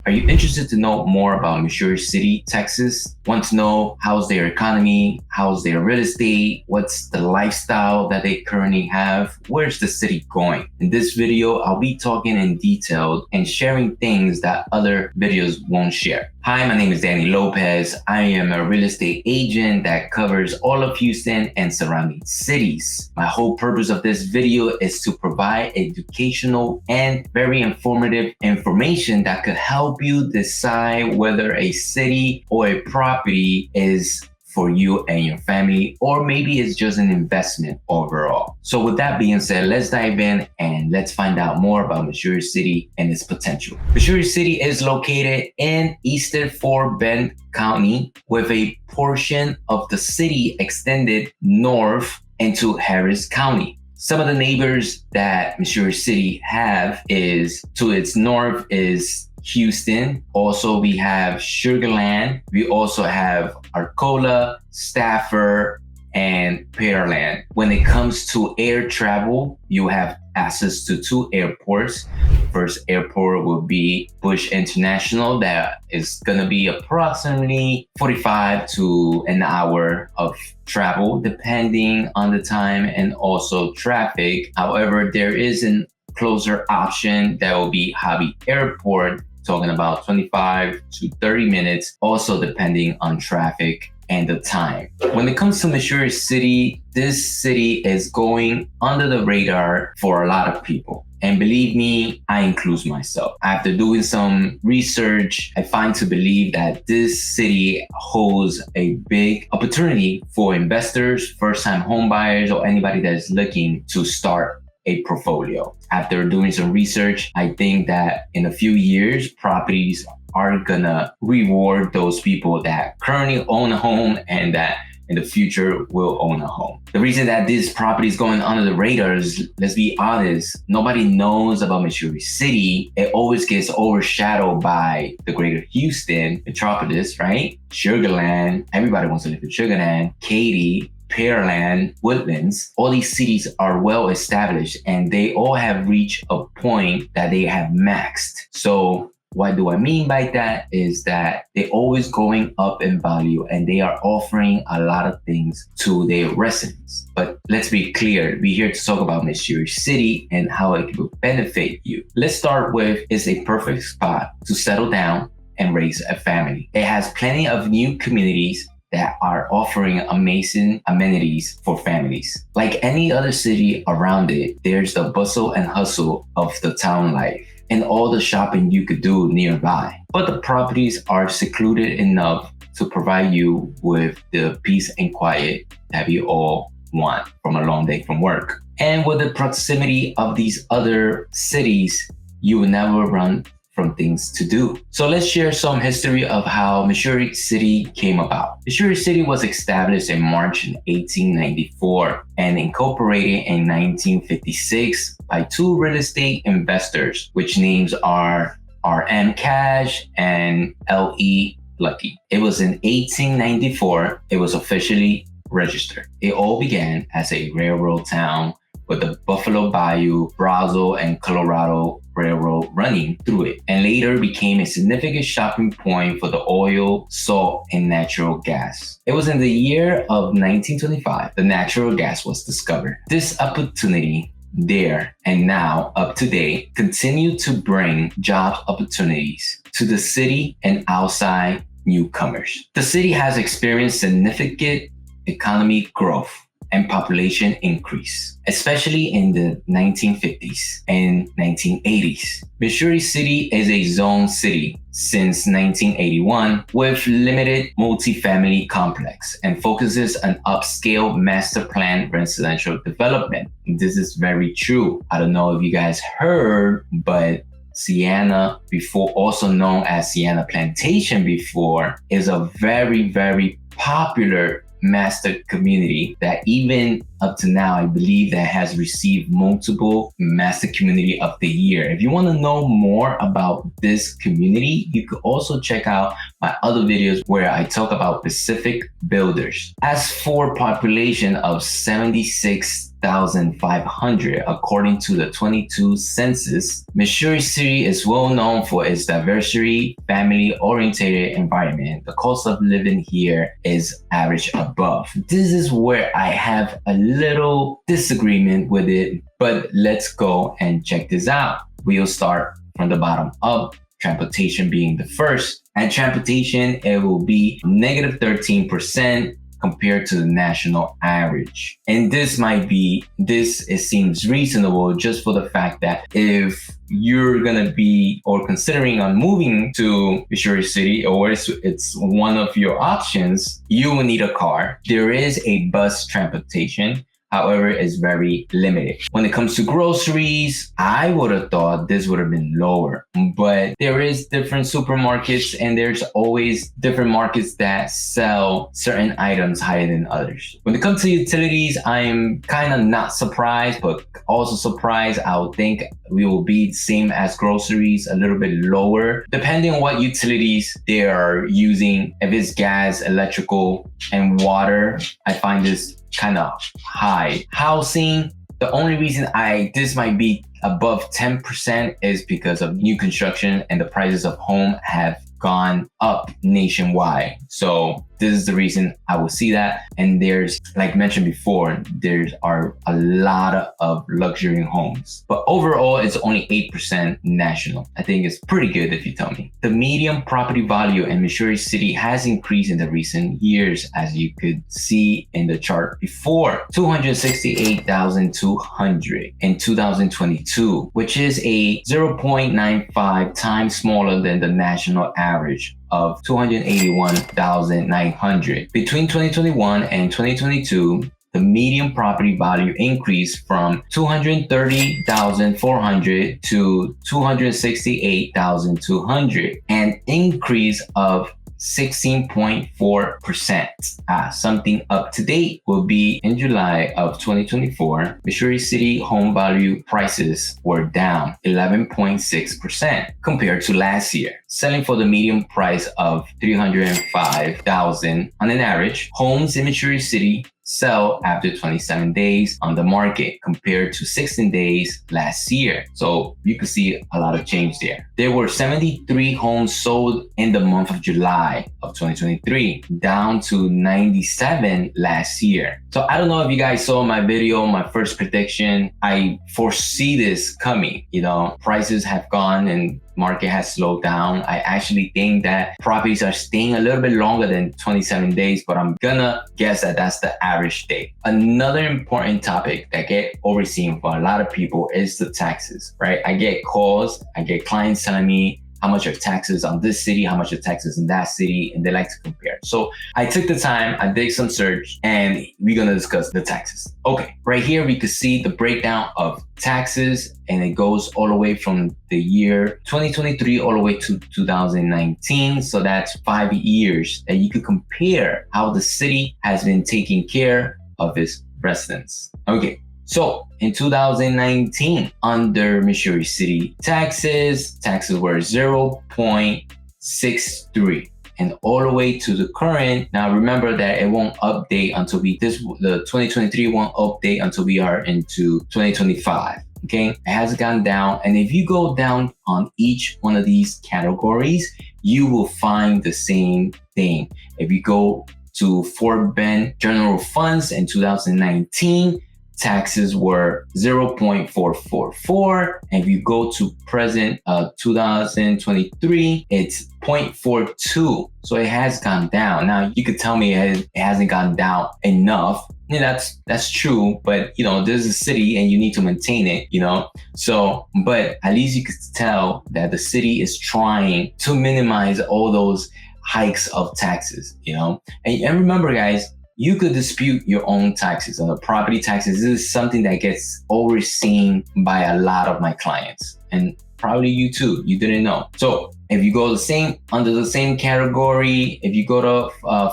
Are you interested to know more about Missouri City, Texas? Want to know how's their economy? How's their real estate? What's the lifestyle that they currently have? Where's the city going? In this video, I'll be talking in detail and sharing things that other videos won't share. Hi, my name is Dany Lopez. I am a real estate agent that covers all of Houston and surrounding cities. My whole purpose of this video is to provide educational and very informative information that could help you decide whether a city or a property is for you and your family, or maybe it's just an investment overall. So with that being said, let's dive in and let's find out more about Missouri City and its potential. Missouri City is located in eastern Fort Bend County, with a portion of the city extended north into Harris County. Some of the neighbors that Missouri City have is to its north is Houston. Also, we have Sugar Land. We also have Arcola, Stafford, and Pearland. When it comes to air travel, you have access to two airports. First airport will be Bush International. That is going to be approximately 45 to an hour of travel, depending on the time and also traffic. However, there is a closer option that will be Hobby Airport, talking about 25 to 30 minutes, also depending on traffic and the time. When it comes to Missouri City, this city is going under the radar for a lot of people. And believe me, I include myself. After doing some research, I find to believe that this city holds a big opportunity for investors, first-time homebuyers, or anybody that is looking to start a portfolio. After doing some research, I think that in a few years, properties are gonna reward those people that currently own a home and that in the future will own a home. The reason that this property is going under the radar is, let's be honest, nobody knows about Missouri City. It always gets overshadowed by the greater Houston metropolis, right? Sugar Land, everybody wants to live in Sugar Land, Katy, Pearland, Woodlands. All these cities are well established and they all have reached a point that they have maxed. So what do I mean by that is that they're always going up in value and they are offering a lot of things to their residents. But let's be clear, we're here to talk about Missouri City and how it will benefit you. Let's start with, it's a perfect spot to settle down and raise a family. It has plenty of new communities that are offering amazing amenities for families. Like any other city around it, there's the bustle and hustle of the town life and all the shopping you could do nearby. But the properties are secluded enough to provide you with the peace and quiet that we all want from a long day from work. And with the proximity of these other cities, you will never run from things to do. So let's share some history of how Missouri City came about. Missouri City was established in March 1894 and incorporated in 1956 by two real estate investors, which names are R.M. Cash and L.E. Lucky. It was in 1894, it was officially registered. It all began as a railroad town with the Buffalo Bayou, Brazos, and Colorado Railroad running through it, and later became a significant shopping point for the oil, salt, and natural gas. It was in the year of 1925 the natural gas was discovered. This opportunity there and now up to date continue to bring job opportunities to the city and outside newcomers. The city has experienced significant economic growth and population increase, especially in the 1950s and 1980s. Missouri City is a zone city since 1981 with limited multifamily complex and focuses on upscale master plan residential development. This is very true. I don't know if you guys heard, but Sienna, before also known as Sienna Plantation before, is a very, very popular master community that even up to now, I believe that has received multiple Master Community of the Year. If you want to know more about this community, you could also check out my other videos where I talk about Pacific builders. As for population of 76,500, according to the 22 census, Missouri City is well known for its diversity, family-oriented environment. The cost of living here is average above. This is where I have a little disagreement with it, but let's go and check this out. We'll start from the bottom up. Transportation being the first. At transportation, it will be negative 13% compared to the national average. And it seems reasonable just for the fact that if you're gonna be or considering on moving to Missouri City, or it's one of your options, you will need a car. There is a bus transportation. However, it's very limited. When it comes to groceries, I would have thought this would have been lower, but there is different supermarkets and there's always different markets that sell certain items higher than others. When it comes to utilities, I'm kind of not surprised, but also surprised. I would think we will be the same as groceries, a little bit lower, depending on what utilities they are using. If it's gas, electrical, and water, I find this kind of high. Housing, the only reason this might be above 10% is because of new construction and the prices of home have gone up nationwide. So this is the reason I will see that. And there's, like mentioned before, there are a lot of luxury homes, but overall it's only 8% national. I think it's pretty good if you tell me. The median property value in Missouri City has increased in the recent years, as you could see in the chart before, $268,200 in 2022, which is a 0.95 times smaller than the national average of $281,900. Between 2021 and 2022, the median property value increased from $230,400 to $268,200, an increase of 16.4%. Something up to date will be in July of 2024. Missouri City home value prices were down 11.6% compared to last year, selling for the median price of $305,000 on an average. Homes in Missouri City sell after 27 days on the market compared to 16 days last year. So you can see a lot of change there. There were 73 homes sold in the month of July of 2023, down to 97 last year. So I don't know if you guys saw my video, my first prediction. I foresee this coming. Prices have gone and market has slowed down. I actually think that properties are staying a little bit longer than 27 days, but I'm gonna guess that that's the average day. Another important topic that get overseen for a lot of people is the taxes, right? I get calls, I get clients telling me how much are taxes on this city, how much are taxes in that city, and they like to compare. So I took the time, I did some search, and we're gonna discuss the taxes. Okay, right here we could see the breakdown of taxes, and it goes all the way from the year 2023 all the way to 2019. So that's 5 years that you could compare how the city has been taking care of its residents. Okay. So in 2019, under Missouri City taxes were 0.63, and all the way to the current. Now remember that it won't update until the 2023 won't update until we are into 2025. Okay, it has gone down, and if you go down on each one of these categories, you will find the same thing. If you go to Fort Bend General Funds in 2019, taxes were 0.444. And if you go to present 2023, it's 0.42. So it has gone down. Now you could tell me it hasn't gone down enough. Yeah, that's true, but there's a city and you need to maintain it, So, but at least you could tell that the city is trying to minimize all those hikes of taxes, And remember, guys, you could dispute your own taxes. On the property taxes, this is something that gets overseen by a lot of my clients. And Probably you too. You didn't know. So if you go under the same category, if you go to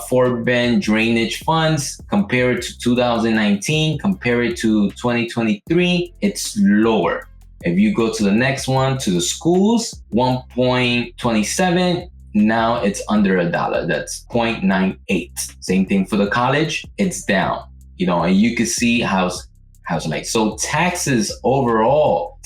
Fort Bend drainage funds, compare it to 2019, compare it to 2023, it's lower. If you go to the next one, to the schools, 1.27. Now it's under $1. That's 0.98. Same thing for the college. It's down. And you can see how's like, so taxes overall,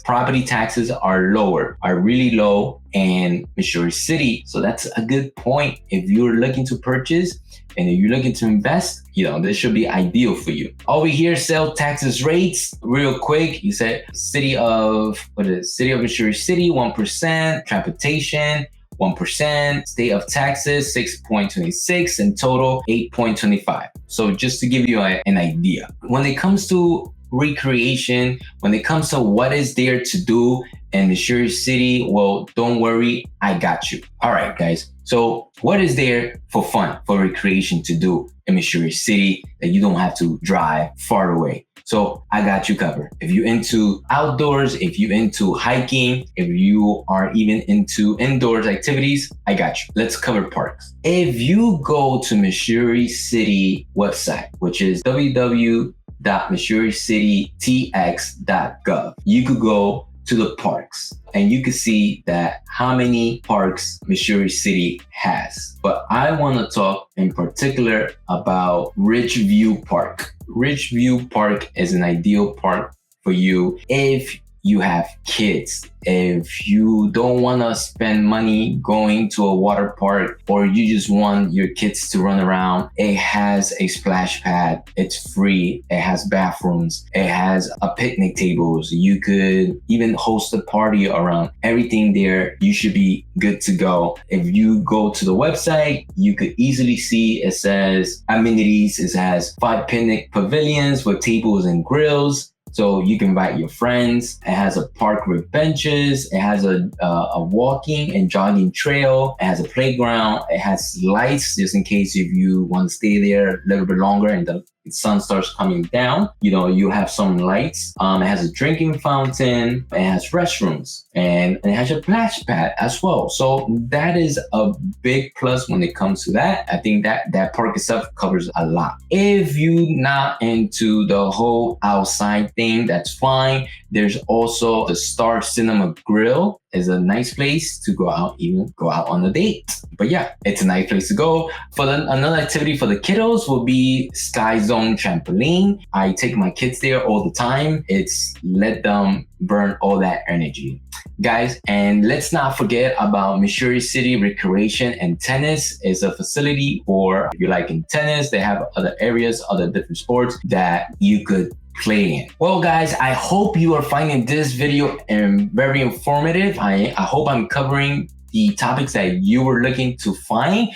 property taxes are really low in Missouri City. So that's a good point. If you're looking to purchase and if you're looking to invest, this should be ideal for you. Over here, sales taxes rates, real quick. You said City of Missouri City, 1%, transportation, 1%, state of Texas, 6.26, and total 8.25. So just to give you an idea, when it comes to recreation, when it comes to what is there to do in Missouri City, well, don't worry, I got you. All right, guys. So what is there for fun, for recreation to do in Missouri City that you don't have to drive far away? So I got you covered. If you're into outdoors, if you're into hiking, if you are even into indoors activities, I got you. Let's cover parks. If you go to Missouri City website, which is www.missouricitytx.gov, you could go to the parks and you can see that how many parks Missouri City has. But I want to talk in particular about Ridgeview Park. Ridgeview Park is an ideal park for you if you have kids. If you don't want to spend money going to a water park, or you just want your kids to run around, it has a splash pad. It's free. It has bathrooms. It has a picnic tables. You could even host a party around everything there. You should be good to go. If you go to the website, you could easily see it says amenities. It has 5 picnic pavilions with tables and grills. So you can invite your friends. It has a park with benches. It has a walking and jogging trail. It has a playground. It has lights just in case if you want to stay there a little bit longer and the sun starts coming down, you have some lights. It has a drinking fountain. It has restrooms and it has a splash pad as well. So that is a big plus when it comes to that. I think that park itself covers a lot. If you're not into the whole outside thing, that's fine. There's also the Star Cinema Grill. Is a nice place to go out on a date. But yeah, it's a nice place to go. Another activity for the kiddos will be Sky Zone Trampoline. I take my kids there all the time. It's let them burn all that energy. Guys, and let's not forget about Missouri City Recreation and Tennis. Is a facility for, if you like in tennis, they have other areas, other different sports that you could play in. Well, guys, I hope you are finding this video very informative. I hope I'm covering the topics that you were looking to find.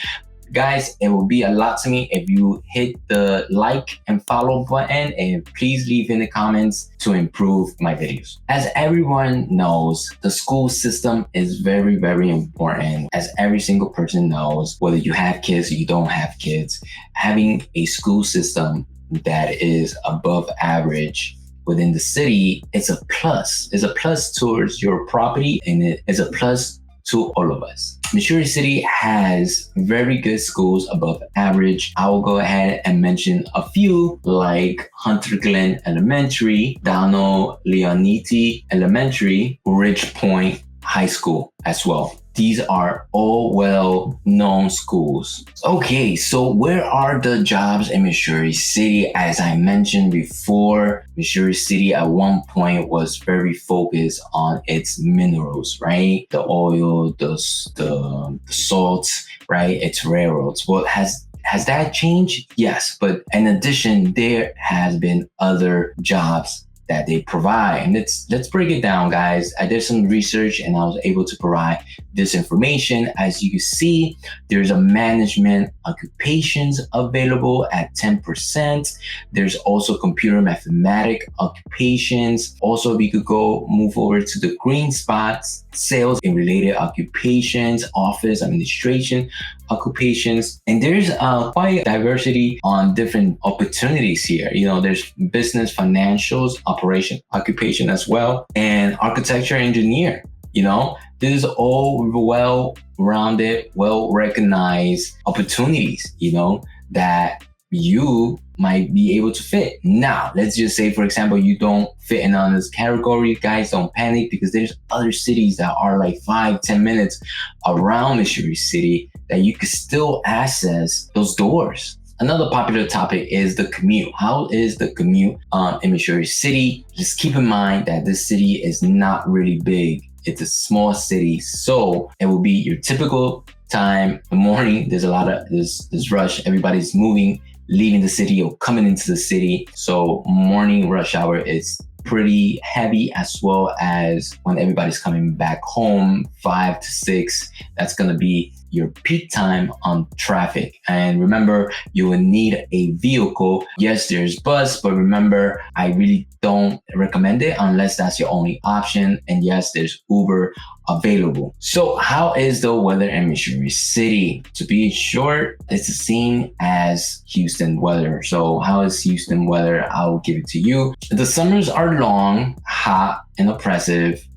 Guys, it will be a lot to me if you hit the like and follow button, and please leave in the comments to improve my videos. As everyone knows, the school system is very, very important. As every single person knows, whether you have kids or you don't have kids, having a school system that is above average within the city, it's a plus. It's a plus towards your property, and it is a plus to all of us. Missouri City has very good schools above average. I will go ahead and mention a few, like Hunter Glen Elementary, Donald Leonetti Elementary, Ridge Point High School as well. These are all well-known schools. Okay, so where are the jobs in Missouri City? As I mentioned before, Missouri City at one point was very focused on its minerals, right? The oil, the salts, right? Its railroads. Well, has that changed? Yes, but in addition, there has been other jobs that they provide. And let's break it down, guys. I did some research and I was able to provide this information. As you can see, there's a management occupations available at 10%. There's also computer mathematic occupations. Also, we could go move over to the green spots, sales and related occupations, office administration occupations. And there's quite diversity on different opportunities here. There's business, financials, operation, occupation as well, and architecture engineer. This is all well-rounded, well-recognized opportunities, that you might be able to fit. Now, let's just say, for example, you don't fit in on this category. Guys, don't panic, because there's other cities that are like 5-10 minutes around Missouri City that you can still access those doors. Another popular topic is the commute. How is the commute in Missouri City? Just keep in mind that this city is not really big. It's a small city, so it will be your typical time in the morning. There's a lot of this rush. Everybody's moving, leaving the city or coming into the city. So morning rush hour is pretty heavy, as well as when everybody's coming back home, 5 to 6. That's going to be your peak time on traffic. And remember, you will need a vehicle. Yes, there's bus, but remember, I really don't recommend it unless that's your only option. And yes, there's Uber available. So how is the weather in Missouri City? To be short, it's the same as Houston weather. So how is Houston weather? I'll give it to you. The summers are long, hot, and oppressive.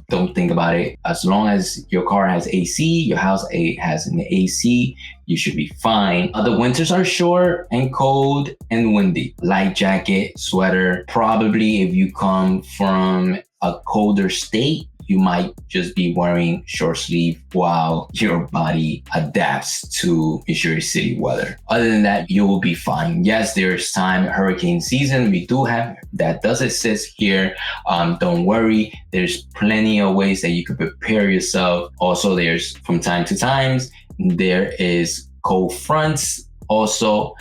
Don't think about it. As long as your car has AC, your house has an AC, you should be fine. The winters are short and cold and windy. Light jacket, sweater. Probably if you come from a colder state, you might just be wearing short sleeve while your body adapts to Missouri City weather. Other than that, you will be fine. Yes, there's time, hurricane season. We do have that does exist here. Don't worry. There's plenty of ways that you could prepare yourself. Also, there's from time to time, there is cold fronts. Also,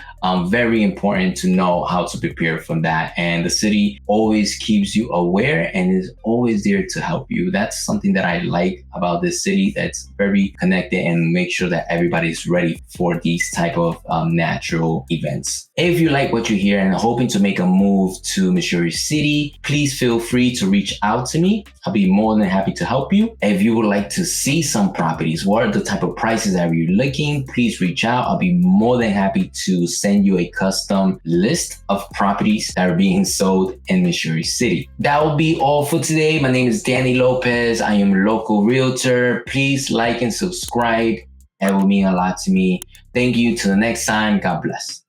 very important to know how to prepare from that. And the city always keeps you aware and is always there to help you. That's something that I like about this city, that's very connected and make sure that everybody's ready for these type of natural events. If you like what you hear and hoping to make a move to Missouri City, please feel free to reach out to me. I'll be more than happy to help you. If you would like to see some properties, what are the type of prices that you're looking, please reach out. I'll be more than happy to send you a custom list of properties that are being sold in Missouri City. That will be all for today. My name is Dany Lopez. I am a local realtor. Please like and subscribe. It will mean a lot to me. Thank you. Till the next time. God bless.